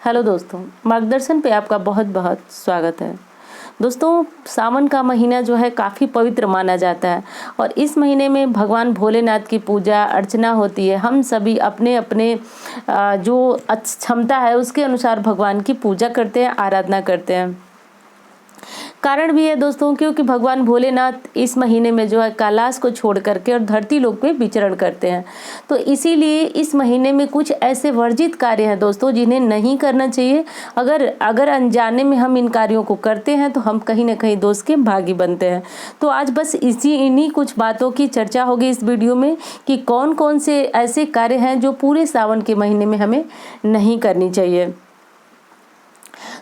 Hello दोस्तों, मार्गदर्शन पे आपका बहुत बहुत स्वागत है। दोस्तों, सावन का महीना जो है काफ़ी पवित्र माना जाता है और इस महीने में भगवान भोलेनाथ की पूजा अर्चना होती है। हम सभी अपने अपने जो क्षमता है उसके अनुसार भगवान की पूजा करते हैं, आराधना करते हैं। कारण भी है दोस्तों, क्योंकि भगवान भोलेनाथ इस महीने में जो है कैलाश को छोड़ करके और धरती लोक पे विचरण करते हैं। तो इसीलिए इस महीने में कुछ ऐसे वर्जित कार्य हैं दोस्तों जिन्हें नहीं करना चाहिए। अगर अनजाने में हम इन कार्यों को करते हैं तो हम कहीं ना कहीं दोष के भागी बनते हैं। तो आज बस इन्हीं कुछ बातों की चर्चा होगी इस वीडियो में कि कौन कौन से ऐसे कार्य हैं जो पूरे सावन के महीने में हमें नहीं करनी चाहिए।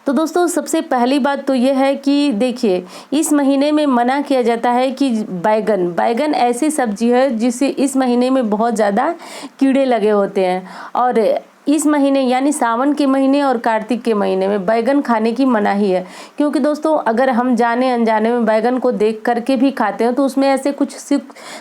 तो दोस्तों, सबसे पहली बात तो यह है कि देखिए, इस महीने में मना किया जाता है कि बैगन ऐसी सब्जी है जिसे इस महीने में बहुत ज़्यादा कीड़े लगे होते हैं और इस महीने यानी सावन के महीने और कार्तिक के महीने में बैगन खाने की मनाही है। क्योंकि दोस्तों, अगर हम जाने अनजाने में बैगन को देख करके भी खाते हैं तो उसमें ऐसे कुछ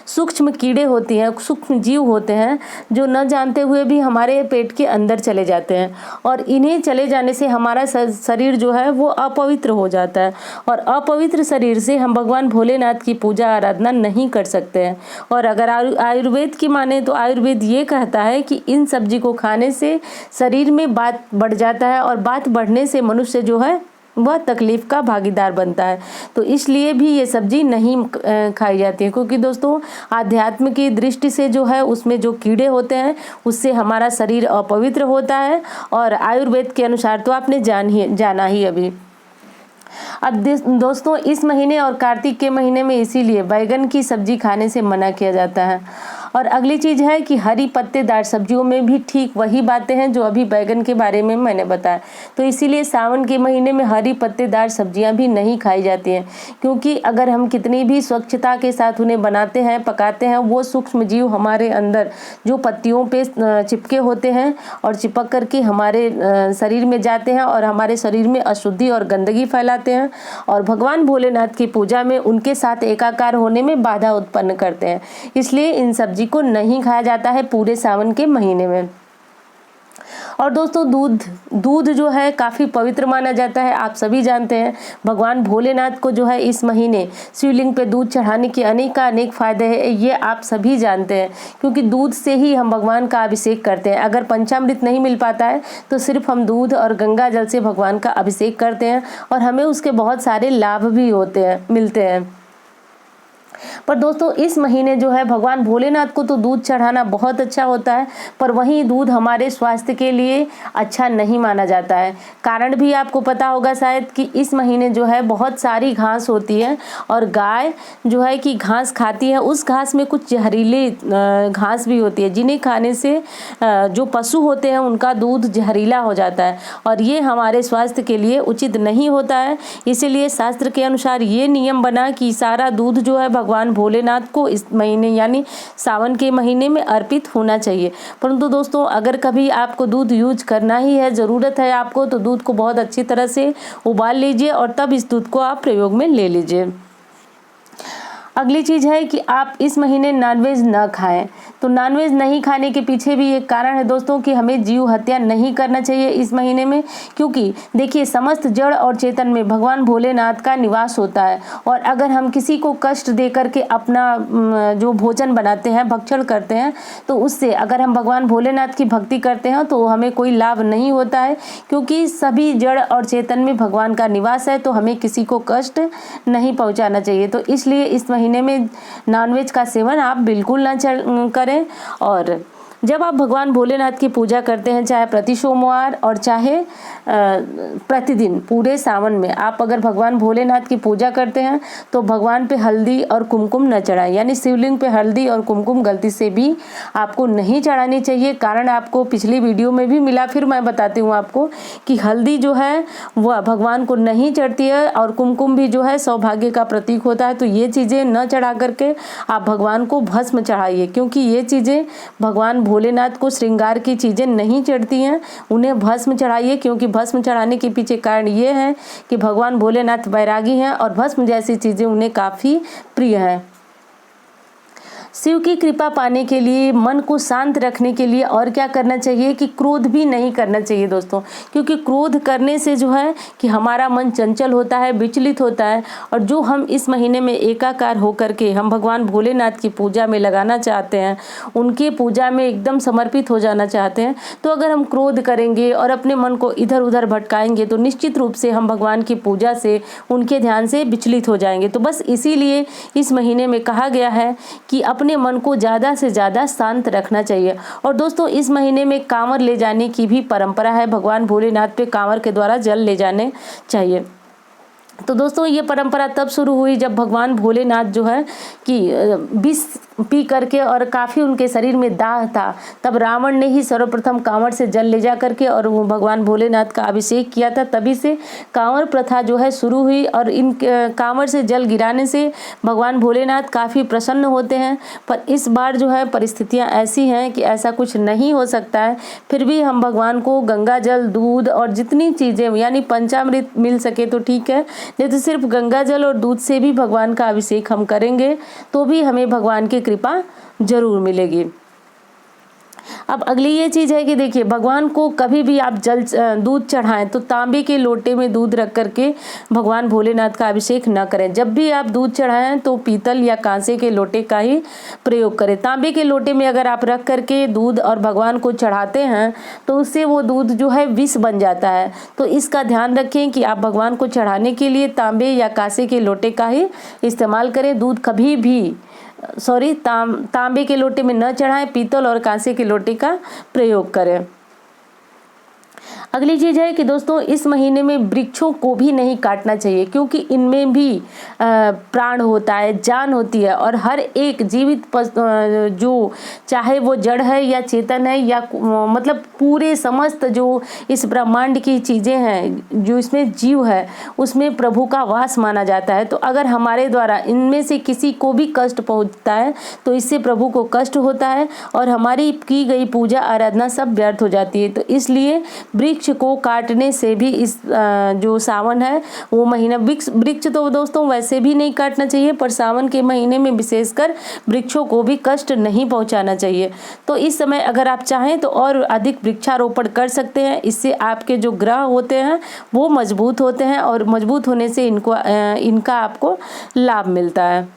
सूक्ष्म कीड़े होती हैं, सूक्ष्म जीव होते हैं जो न जानते हुए भी हमारे पेट के अंदर चले जाते हैं और इन्हें चले जाने से हमारा शरीर जो है वो अपवित्र हो जाता है और अपवित्र शरीर से हम भगवान भोलेनाथ की पूजा आराधना नहीं कर सकते हैं। और अगर आयुर्वेद की माने तो आयुर्वेद ये कहता है कि इन सब्जी को खाने से शरीर में बात बढ़ जाता है और बात बढ़ने से मनुष्य जो है वह तकलीफ का भागीदार बनता है। तो इसलिए भी ये सब्जी नहीं खाई जाती है, क्योंकि दोस्तों आध्यात्म की दृष्टि से जो है उसमें जो कीड़े होते हैं उससे हमारा शरीर अपवित्र होता है। और आयुर्वेद के अनुसार तो आपने जाना ही अभी। अब दोस्तों, इस महीने और कार्तिक के महीने में इसीलिए बैगन की सब्जी खाने से मना किया जाता है। और अगली चीज़ है कि हरी पत्तेदार सब्जियों में भी ठीक वही बातें हैं जो अभी बैगन के बारे में मैंने बताया। तो इसीलिए सावन के महीने में हरी पत्तेदार सब्जियां भी नहीं खाई जाती हैं, क्योंकि अगर हम कितनी भी स्वच्छता के साथ उन्हें बनाते हैं, पकाते हैं, वो सूक्ष्म जीव हमारे अंदर जो पत्तियों पे चिपके होते हैं और चिपक करके हमारे शरीर में जाते हैं और हमारे शरीर में अशुद्धि और गंदगी फैलाते हैं और भगवान भोलेनाथ की पूजा में उनके साथ एकाकार होने में बाधा उत्पन्न करते हैं। इसलिए इन सब्जी को नहीं खाया जाता है पूरे सावन के महीने में। और दोस्तों, दूध जो है काफ़ी पवित्र माना जाता है। आप सभी जानते हैं भगवान भोलेनाथ को जो है इस महीने शिवलिंग पे दूध चढ़ाने के अनेक फायदे हैं, ये आप सभी जानते हैं, क्योंकि दूध से ही हम भगवान का अभिषेक करते हैं। अगर पंचामृत नहीं मिल पाता है तो सिर्फ हम दूध और गंगा जल से भगवान का अभिषेक करते हैं और हमें उसके बहुत सारे लाभ भी मिलते हैं। पर दोस्तों, इस महीने जो है भगवान भोलेनाथ को तो दूध चढ़ाना बहुत अच्छा होता है, पर वहीं दूध हमारे स्वास्थ्य के लिए अच्छा नहीं माना जाता है। कारण भी आपको पता होगा शायद कि इस महीने जो है बहुत सारी घास होती है और गाय जो है कि घास खाती है, उस घास में कुछ जहरीली घास भी होती है जिन्हें खाने से जो पशु होते हैं उनका दूध जहरीला हो जाता है और ये हमारे स्वास्थ्य के लिए उचित नहीं होता है। इसीलिए शास्त्र के अनुसार ये नियम बना कि सारा दूध जो है भगवान भोलेनाथ को इस महीने यानी सावन के महीने में अर्पित होना चाहिए। परंतु दोस्तों, अगर कभी आपको दूध यूज करना ही है, ज़रूरत है आपको, तो दूध को बहुत अच्छी तरह से उबाल लीजिए और तब इस दूध को आप प्रयोग में ले लीजिए। अगली चीज़ है कि आप इस महीने नॉनवेज न खाएं। तो नॉनवेज नहीं खाने के पीछे भी एक कारण है दोस्तों कि हमें जीव हत्या नहीं करना चाहिए इस महीने में, क्योंकि देखिए समस्त जड़ और चेतन में भगवान भोलेनाथ का निवास होता है और अगर हम किसी को कष्ट दे करके अपना जो भोजन बनाते हैं, भक्षण करते हैं, तो उससे अगर हम भगवान भोलेनाथ की भक्ति करते हैं तो हमें कोई लाभ नहीं होता है, क्योंकि सभी जड़ और चेतन में भगवान का निवास है, तो हमें किसी को कष्ट नहीं पहुँचाना चाहिए। तो इसलिए इस महीने में नॉनवेज का सेवन आप बिल्कुल ना करें। और जब आप भगवान भोलेनाथ की पूजा करते हैं, चाहे प्रति सोमवार और चाहे प्रतिदिन पूरे सावन में, आप अगर भगवान भोलेनाथ की पूजा करते हैं तो भगवान पे हल्दी और कुमकुम न चढ़ाएं, यानी शिवलिंग पे हल्दी और कुमकुम गलती से भी आपको नहीं चढ़ानी चाहिए। कारण आपको पिछली वीडियो में भी मिला, फिर मैं बताती हूँ आपको कि हल्दी जो है वह भगवान को नहीं चढ़ती है और कुमकुम भी जो है सौभाग्य का प्रतीक होता है। तो ये चीज़ें न चढ़ा करके आप भगवान को भस्म चढ़ाइए, क्योंकि ये चीज़ें भगवान भोलेनाथ को श्रृंगार की चीज़ें नहीं चढ़ती हैं, उन्हें भस्म चढ़ाइए, क्योंकि भस्म चढ़ाने के पीछे कारण ये है कि भगवान भोलेनाथ वैरागी हैं और भस्म जैसी चीज़ें उन्हें काफ़ी प्रिय हैं। शिव की कृपा पाने के लिए, मन को शांत रखने के लिए और क्या करना चाहिए कि क्रोध भी नहीं करना चाहिए दोस्तों, क्योंकि क्रोध करने से जो है कि हमारा मन चंचल होता है, विचलित होता है। और जो हम इस महीने में एकाकार होकर के हम भगवान भोलेनाथ की पूजा में लगाना चाहते हैं, उनके पूजा में एकदम समर्पित हो जाना चाहते हैं, तो अगर हम क्रोध करेंगे और अपने मन को इधर उधर भटकाएंगे तो निश्चित रूप से हम भगवान की पूजा से, उनके ध्यान से विचलित हो जाएंगे। तो बस इसीलिए इस महीने में कहा गया है कि अपने मन को ज़्यादा से ज़्यादा शांत रखना चाहिए। और दोस्तों इस महीने में कांवर ले जाने की भी परंपरा है, भगवान भोलेनाथ पे कांवर के द्वारा जल ले जाने चाहिए। तो दोस्तों ये परंपरा तब शुरू हुई जब भगवान भोलेनाथ जो है कि विष पी करके और काफ़ी उनके शरीर में दाह था, तब रावण ने ही सर्वप्रथम कांवड़ से जल ले जा करके और वो भगवान भोलेनाथ का अभिषेक किया था। तभी से कांवड़ प्रथा जो है शुरू हुई और इन कांवड़ से जल गिराने से भगवान भोलेनाथ काफ़ी प्रसन्न होते हैं। पर इस बार जो है परिस्थितियाँ ऐसी हैं कि ऐसा कुछ नहीं हो सकता है, फिर भी हम भगवान को गंगा जल, दूध और जितनी चीज़ें यानी पंचामृत मिल सके तो ठीक है, नहीं तो सिर्फ गंगा जल और दूध से भी भगवान का अभिषेक हम करेंगे तो भी हमें भगवान की कृपा जरूर मिलेगी। अब अगली ये चीज़ है कि देखिए, भगवान को कभी भी आप दूध चढ़ाएं तो तांबे के लोटे में दूध रख करके भगवान भोलेनाथ का अभिषेक न करें। जब भी आप दूध चढ़ाएं तो पीतल या कांसे के लोटे का ही प्रयोग करें। तांबे के लोटे में अगर आप रख करके दूध और भगवान को चढ़ाते हैं तो उससे वो दूध जो है विष बन जाता है। तो इसका ध्यान रखें कि आप भगवान को चढ़ाने के लिए तांबे या कांसे के लोटे का ही इस्तेमाल करें। दूध कभी भी तांबे के लोटे में न चढ़ाएं, पीतल और कांसे के लोटे का प्रयोग करें। अगली चीज़ है कि दोस्तों इस महीने में वृक्षों को भी नहीं काटना चाहिए, क्योंकि इनमें भी प्राण होता है, जान होती है और हर एक जीवित जो चाहे वो जड़ है या चेतन है या मतलब पूरे समस्त जो इस ब्रह्मांड की चीज़ें हैं, जो इसमें जीव है, उसमें प्रभु का वास माना जाता है। तो अगर हमारे द्वारा इनमें से किसी को भी कष्ट पहुंचता है तो इससे प्रभु को कष्ट होता है और हमारी की गई पूजा आराधना सब व्यर्थ हो जाती है। तो इसलिए वृक्ष को काटने से भी इस जो सावन है वो महीना, वृक्ष तो दोस्तों वैसे भी नहीं काटना चाहिए, पर सावन के महीने में विशेषकर वृक्षों को भी कष्ट नहीं पहुंचाना चाहिए। तो इस समय अगर आप चाहें तो और अधिक वृक्षारोपण कर सकते हैं। इससे आपके जो ग्रह होते हैं वो मजबूत होते हैं और मजबूत होने से इनका आपको लाभ मिलता है।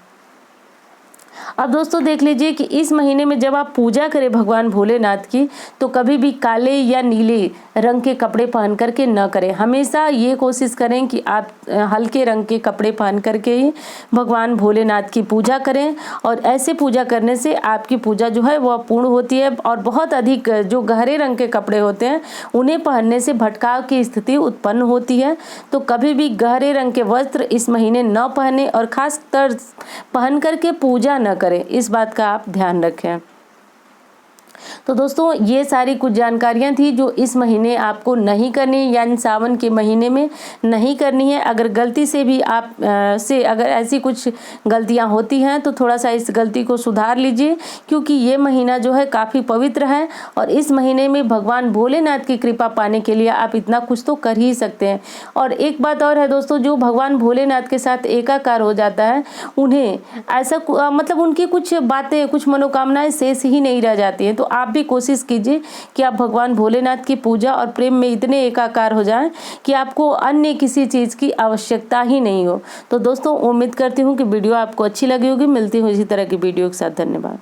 अब दोस्तों देख लीजिए कि इस महीने में जब आप पूजा करें भगवान भोलेनाथ की तो कभी भी काले या नीले रंग के कपड़े पहन करके न करें। हमेशा ये कोशिश करें कि आप हल्के रंग के कपड़े पहन करके ही भगवान भोलेनाथ की पूजा करें और ऐसे पूजा करने से आपकी पूजा जो है वह पूर्ण होती है। और बहुत अधिक जो गहरे रंग के कपड़े होते हैं उन्हें पहनने से भटकाव की स्थिति उत्पन्न होती है। तो कभी भी गहरे रंग के वस्त्र इस महीने न पहने और खासकर पहन करके पूजा न करें, इस बात का आप ध्यान रखें। तो दोस्तों ये सारी कुछ जानकारियां थी जो इस महीने आपको नहीं करनी, यानी सावन के महीने में नहीं करनी है। अगर गलती से भी आप से अगर ऐसी कुछ गलतियां होती हैं तो थोड़ा सा इस गलती को सुधार लीजिए, क्योंकि ये महीना जो है काफ़ी पवित्र है और इस महीने में भगवान भोलेनाथ की कृपा पाने के लिए आप इतना कुछ तो कर ही सकते हैं। और एक बात और है दोस्तों, जो भगवान भोलेनाथ के साथ एकाकार हो जाता है उन्हें ऐसा मतलब उनकी कुछ बातें, कुछ मनोकामनाएं शेष ही नहीं रह जाती हैं। तो आप भी कोशिश कीजिए कि आप भगवान भोलेनाथ की पूजा और प्रेम में इतने एकाकार हो जाएं कि आपको अन्य किसी चीज़ की आवश्यकता ही नहीं हो। तो दोस्तों उम्मीद करती हूँ कि वीडियो आपको अच्छी लगी होगी। मिलती हूँ इसी तरह की वीडियो के साथ। धन्यवाद।